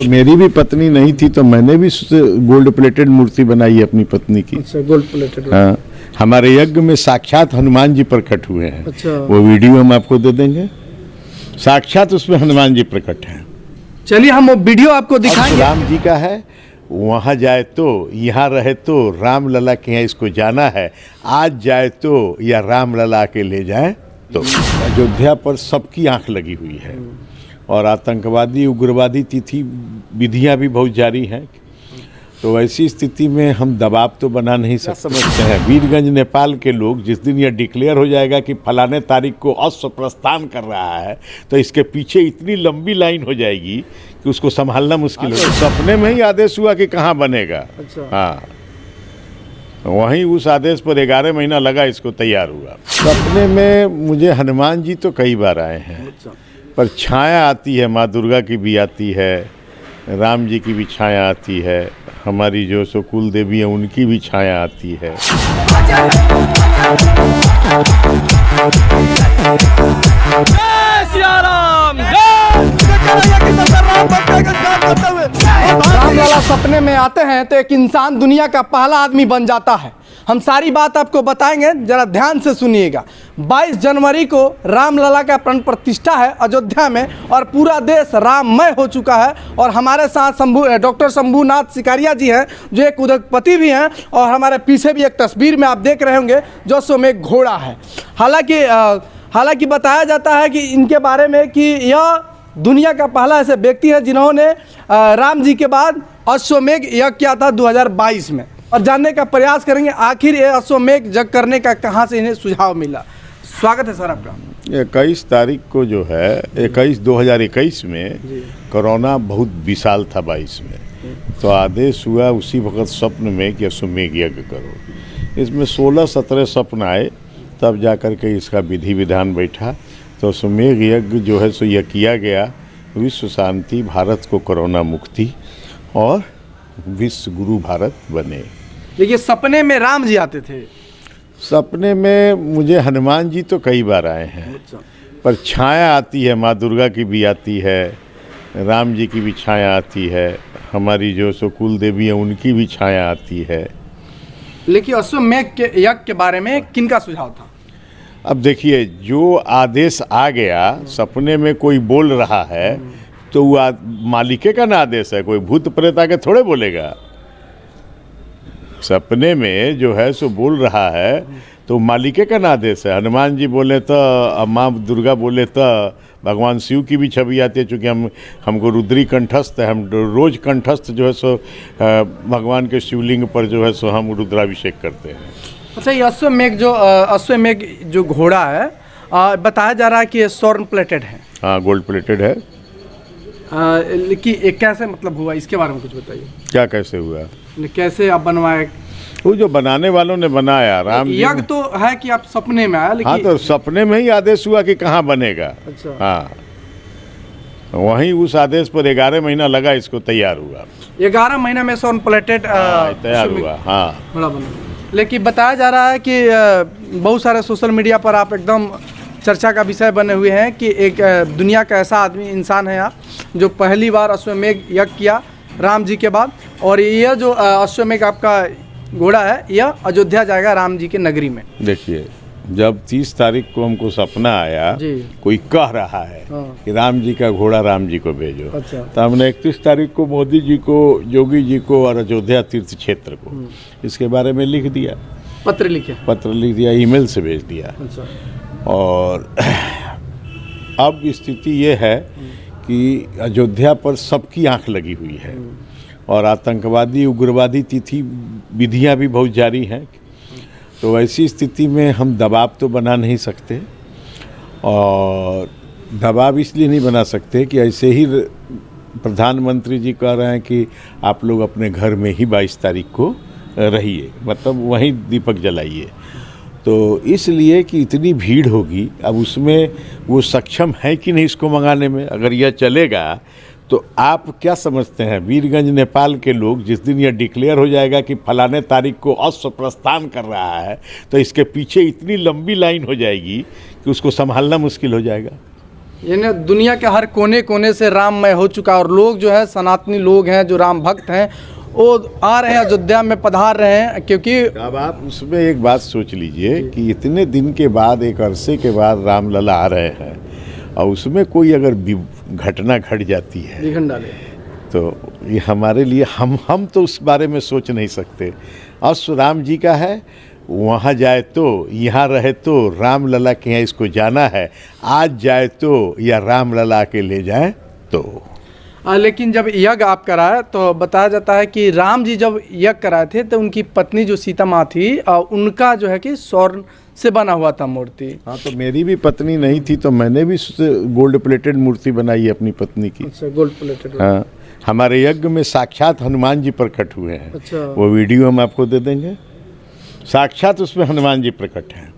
मेरी भी पत्नी नहीं थी तो मैंने भी गोल्ड प्लेटेड मूर्ति बनाई है अपनी पत्नी की। अच्छा, गोल्ड प्लेटेड। हाँ, हमारे यज्ञ में साक्षात हनुमान जी प्रकट हुए हैं। अच्छा, वो वीडियो हम आपको दे देंगे, साक्षात उसमें हनुमान जी प्रकट हैं। चलिए हम वो वीडियो आपको दिखाएंगे। राम जी का है, वहाँ जाए तो, यहाँ रहे तो, राम लला के यहाँ इसको जाना है, आज जाए तो या राम लला के ले जाए तो। अयोध्या पर सबकी आंख लगी हुई है और आतंकवादी उग्रवादी तिथि विधियां भी बहुत जारी हैं। तो ऐसी स्थिति में हम दबाव तो बना नहीं समझते हैं। वीरगंज नेपाल के लोग जिस दिन यह डिक्लेयर हो जाएगा कि फलाने तारीख को अश्व प्रस्थान कर रहा है तो इसके पीछे इतनी लंबी लाइन हो जाएगी कि उसको संभालना मुश्किल होगा। सपने में ही आदेश हुआ कि कहाँ बनेगा। अच्छा। हाँ, वहीं उस आदेश पर 11 महीना लगा, इसको तैयार हुआ। सपने में मुझे हनुमान जी तो कई बार आए हैं, पर छाया आती है, माँ दुर्गा की भी आती है, राम जी की भी छाया आती है, हमारी जो सो कुल देवी है उनकी भी छाया आती है। रामलला सपने में आते हैं तो एक इंसान दुनिया का पहला आदमी बन जाता है। हम सारी बात आपको बताएंगे, जरा ध्यान से सुनिएगा। 22 जनवरी को रामलला का प्राण प्रतिष्ठा है अयोध्या में और पूरा देश राममय हो चुका है। और हमारे साथ डॉक्टर शंभूनाथ सिकारिया जी हैं जो एक उद्योगपति भी हैं, और हमारे पीछे भी एक तस्वीर में आप देख रहे होंगे जो अश्वमेघ घोड़ा है। हालांकि बताया जाता है कि इनके बारे में कि यह दुनिया का पहला ऐसे व्यक्ति है जिन्होंने राम जी के बाद अश्वमेघ यज्ञ किया था 2022 में। और जानने का प्रयास करेंगे आखिर ये अश्वमेघ यज्ञ करने का कहाँ से इन्हें सुझाव मिला। स्वागत है सर आपका। 21 तारीख को जो है 2021 में कोरोना बहुत विशाल था 22 में, तो आदेश हुआ उसी वक्त स्वप्न में कि अश्वमेघ यज्ञ करो। इसमें 16-17 स्वप्न आए, तब जाकर के इसका विधि विधान बैठा। तो अश्वमेघ यज्ञ जो है सो यह किया गया, विश्व शांति, भारत को कोरोना मुक्ति और विश्व गुरु भारत बने। देखिए, सपने में राम जी आते थे। सपने में मुझे हनुमान जी तो कई बार आए हैं। अच्छा। पर छाया आती है, माँ दुर्गा की भी आती है, राम जी की भी छाया आती है, हमारी जो सो कुल देवी है उनकी भी छाया आती है। लेकिन अश्वमेघ के यज्ञ के बारे में किनका सुझाव था? अब देखिए, जो आदेश आ गया, सपने में कोई बोल रहा है तो वो मालिके का ना आदेश है, कोई भूत प्रेत आके थोड़े बोलेगा। सपने में जो है सो बोल रहा है तो मालिके का ना आदेश है। हनुमान जी बोले तो, माँ दुर्गा बोले तो, भगवान शिव की भी छवि आती है। चूँकि हमको रुद्री कंठस्थ है, हम रोज कंठस्थ जो है सो भगवान के शिवलिंग पर जो है सो हम रुद्राभिषेक करते हैं। अच्छा, ये अश्वमेघ जो घोड़ा है बताया जा रहा है कि स्वर्ण प्लेटेड है। हाँ, गोल्ड प्लेटेड है। लेकिन कैसे मतलब हुआ, इसके बारे में कुछ बताइए। क्या कैसे हुआ? कैसे आप बनवाए? वो जो बनाने वालों ने बनाया, राम जी। यज्ञ तो है कि आप सपने में आया, लेकिन हाँ, तो सपने में ही आदेश हुआ कि कहाँ बनेगा। अच्छा। हाँ, वहीं उस आदेश पर 11 महीना लगा, इसको तैयार हुआ। 11 महीना में स्वर्ण प्लेटेड तैयार हुआ। हाँ, बड़ा बना। लेकिन बताया जा रहा है कि बहुत सारे सोशल मीडिया पर आप एकदम चर्चा का विषय बने हुए हैं कि एक दुनिया का ऐसा आदमी इंसान है आप जो पहली बार अश्वमेघ यज्ञ किया राम जी के बाद, और यह जो अश्वमेघ आपका घोड़ा है यह अयोध्या जाएगा राम जी के नगरी में। देखिए, जब 30 तारीख को हमको सपना आया, कोई कह रहा है कि राम जी का घोड़ा राम जी को भेजो। अच्छा। तो हमने 31 तारीख को मोदी जी को, योगी जी को और अयोध्या तीर्थ क्षेत्र को इसके बारे में लिख दिया, पत्र लिख दिया, ईमेल से भेज दिया। अच्छा। और अब स्थिति ये है कि अयोध्या पर सबकी आंख लगी हुई है और आतंकवादी उग्रवादी तिथि विधियां भी बहुत जारी हैं। तो ऐसी स्थिति में हम दबाव तो बना नहीं सकते, और दबाव इसलिए नहीं बना सकते कि ऐसे ही प्रधानमंत्री जी कह रहे हैं कि आप लोग अपने घर में ही 22 तारीख को रहिए, मतलब वहीं दीपक जलाइए। तो इसलिए कि इतनी भीड़ होगी, अब उसमें वो सक्षम है कि नहीं इसको मंगाने में। अगर यह चलेगा तो आप क्या समझते हैं, वीरगंज नेपाल के लोग जिस दिन यह डिक्लेयर हो जाएगा कि फलाने तारीख को अश्व प्रस्थान कर रहा है तो इसके पीछे इतनी लंबी लाइन हो जाएगी कि उसको संभालना मुश्किल हो जाएगा। यानी दुनिया के हर कोने कोने से राममय हो चुका है और लोग जो है सनातनी लोग हैं जो राम भक्त हैं वो आ रहे हैं अयोध्या में पधार रहे हैं क्योंकि अब आप उसमें एक बात सोच लीजिए कि इतने दिन के बाद एक अरसे के बाद रामलला आ रहे हैं और उसमें कोई अगर घटना घट जाती है विघन डाले तो ये हमारे लिए हम तो उस बारे में सोच नहीं सकते। अश्व राम जी का है, वहाँ जाए तो, यहाँ रहे तो, रामलला के यहाँ इसको जाना है, आज जाए तो या रामलला के ले जाए तो। लेकिन जब यज्ञ आप कराए तो बताया जाता है कि राम जी जब यज्ञ कराए थे तो उनकी पत्नी जो सीता माँ थी उनका जो है कि स्वर्ण से बना हुआ था मूर्ति। हाँ, तो मेरी भी पत्नी नहीं थी तो मैंने भी गोल्ड प्लेटेड मूर्ति बनाई है अपनी पत्नी की। अच्छा, गोल्ड प्लेटेड। हाँ, हमारे यज्ञ में साक्षात हनुमान जी प्रकट हुए हैं। अच्छा, वो वीडियो हम आपको दे देंगे, साक्षात उसमें हनुमान जी प्रकट हैं।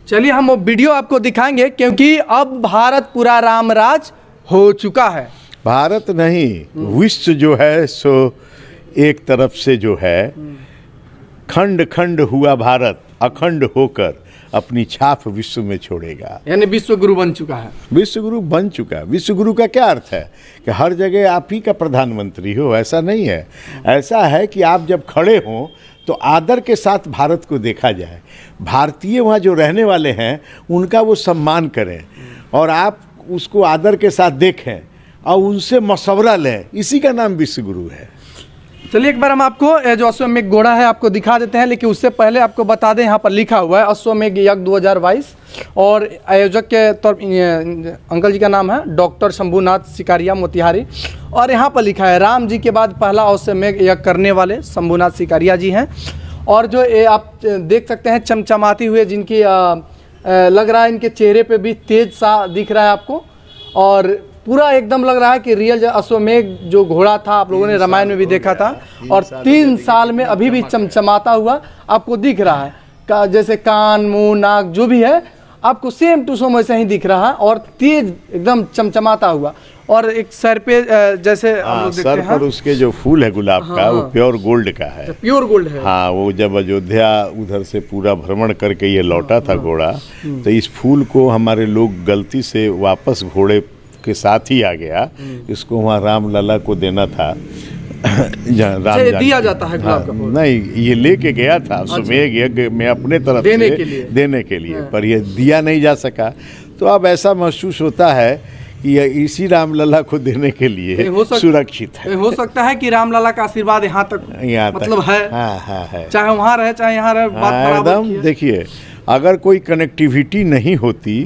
चलिए हम वो वीडियो आपको दिखाएंगे क्योंकि अब भारत पूरा रामराज हो चुका है। भारत नहीं, विश्व जो है सो एक तरफ से जो है खंड खंड हुआ भारत अखंड होकर अपनी छाप विश्व में छोड़ेगा। यानी विश्व गुरु बन चुका है। विश्व गुरु बन चुका है। विश्व गुरु का क्या अर्थ है कि हर जगह आप ही का प्रधानमंत्री हो, ऐसा नहीं है। ऐसा है कि आप जब खड़े हों तो आदर के साथ भारत को देखा जाए, भारतीय वहाँ जो रहने वाले हैं उनका वो सम्मान करें और आप उसको आदर के साथ देखें और उनसे मशवरा लें, इसी का नाम विश्व गुरु है। चलिए एक बार हम आपको जो अश्वमेघ घोड़ा है आपको दिखा देते हैं, लेकिन उससे पहले आपको बता दें यहाँ पर लिखा हुआ है अश्वमेघ यज्ञ 2022 और आयोजक के तौर अंकल जी का नाम है डॉक्टर शंभुनाथ सिकारिया मोतिहारी और यहाँ पर लिखा है राम जी के बाद पहला अश्वमेघ यज्ञ करने वाले शंभुनाथ सिकारिया जी हैं। और जो आप देख सकते हैं चमचमाती हुए जिनकी लग रहा है इनके चेहरे पे भी तेज सा दिख रहा है आपको और पूरा एकदम लग रहा है कि रियल अश्वमेघ जो घोड़ा था आप लोगों ने रामायण में भी देखा था और 3 साल में अभी भी चमचमाता हुआ आपको दिख रहा है। जैसे कान मुंह नाक जो भी है आपको सेम टू सेम वैसे ही दिख रहा है और तेज एकदम चमचमाता हुआ और एक सर पे जैसे हम लोग देखते सर हैं पर उसके जो फूल है गुलाब का वो प्योर गोल्ड का है। प्योर गोल्ड है। हाँ, वो जब अयोध्या उधर से पूरा भ्रमण करके ये लौटा था घोड़ा तो इस फूल को हमारे लोग गलती से वापस घोड़े के साथ ही आ गया, इसको वहाँ रामलला को देना था। दिया जाता है गुलाब का फूल। नहीं, ये लेके गया था अश्वमेघ यज्ञ में अपने तरफ देने के लिए पर ये दिया नहीं जा सका। तो अब ऐसा महसूस होता है कि इसी रामलला को देने के लिए सुरक्षित है। हो सकता है कि रामलला का आशीर्वाद यहाँ तक मतलब है। हाँ, है। चाहे वहाँ रहे चाहे यहाँ रहे, बात बराबर एकदम। देखिए, अगर कोई कनेक्टिविटी नहीं होती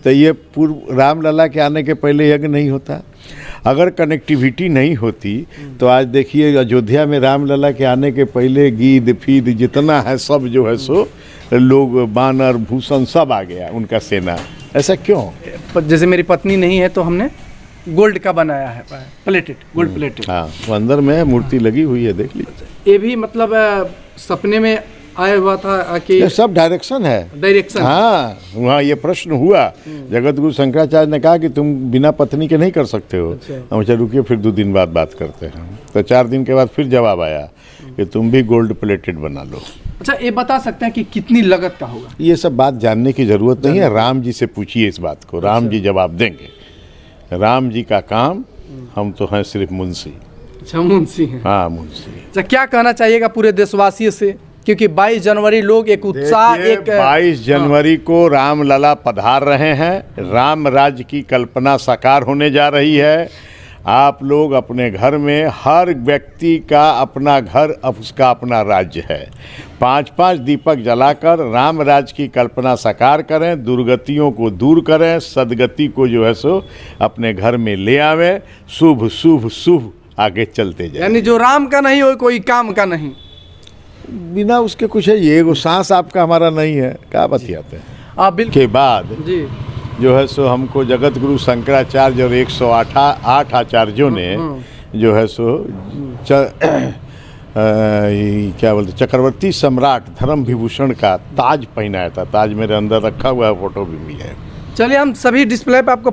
तो ये पूर्व रामलला के आने के पहले यज्ञ नहीं होता। अगर कनेक्टिविटी नहीं होती तो आज देखिए अयोध्या में रामलला के आने के पहले गीद फीद जितना है सब जो है सो लोग बानर भूषण सब आ गया उनका सेना। ऐसा क्यों? जैसे मेरी पत्नी नहीं है तो हमने गोल्ड का बनाया है प्लेटेड, गोल्ड प्लेटेड। हाँ, वो अंदर में मूर्ति लगी हुई है, देख लीजिए। ये भी मतलब सपने में आया हुआ था कि ये सब डायरेक्शन है। डायरेक्शन। हाँ, वहाँ ये प्रश्न हुआ, जगत गुरु शंकराचार्य ने कहा कि तुम बिना पत्नी के नहीं कर सकते हो। हम चलो रुकिए फिर 2 दिन बाद बात करते हैं। तो 4 दिन के बाद फिर जवाब आया कि तुम भी गोल्ड प्लेटेड बना लो। अच्छा, ये बता सकते हैं कि कितनी लागत का होगा? ये सब बात जानने की जरूरत नहीं है, राम जी से पूछिए इस बात को, राम जी जवाब देंगे। राम जी का काम, हम तो हैं सिर्फ मुंशी। अच्छा, मुंशी हैं। हाँ, मुंशी। अच्छा, क्या कहना चाहिएगा पूरे देशवासियों से, क्योंकि 22 जनवरी लोग एक उत्साह 22 जनवरी को रामलला पधार रहे हैं, राम राज्य की कल्पना साकार होने जा रही है। आप लोग अपने घर में, हर व्यक्ति का अपना घर, अब उसका अपना राज्य है। 5-5 दीपक जलाकर राम राज्य की कल्पना साकार करें, दुर्गतियों को दूर करें, सदगति को जो है सो अपने घर में ले आवें, शुभ शुभ शुभ आगे चलते जाए। यानी जो राम का नहीं हो कोई काम का नहीं, बिना उसके कुछ है। ये वो सांस आपका हमारा नहीं है, क्या बतियाते हैं। आप बिल्कुल के बाद जी जो है सो हमको जगत गुरु शंकराचार्य और 108 आचार्यों ने जो है सो क्या बोलते चक्रवर्ती सम्राट धर्म विभूषण का ताज पहनाया था। ताज मेरे अंदर रखा हुआ है, फोटो भी है। चलिए हम सभी डिस्प्ले पे आपको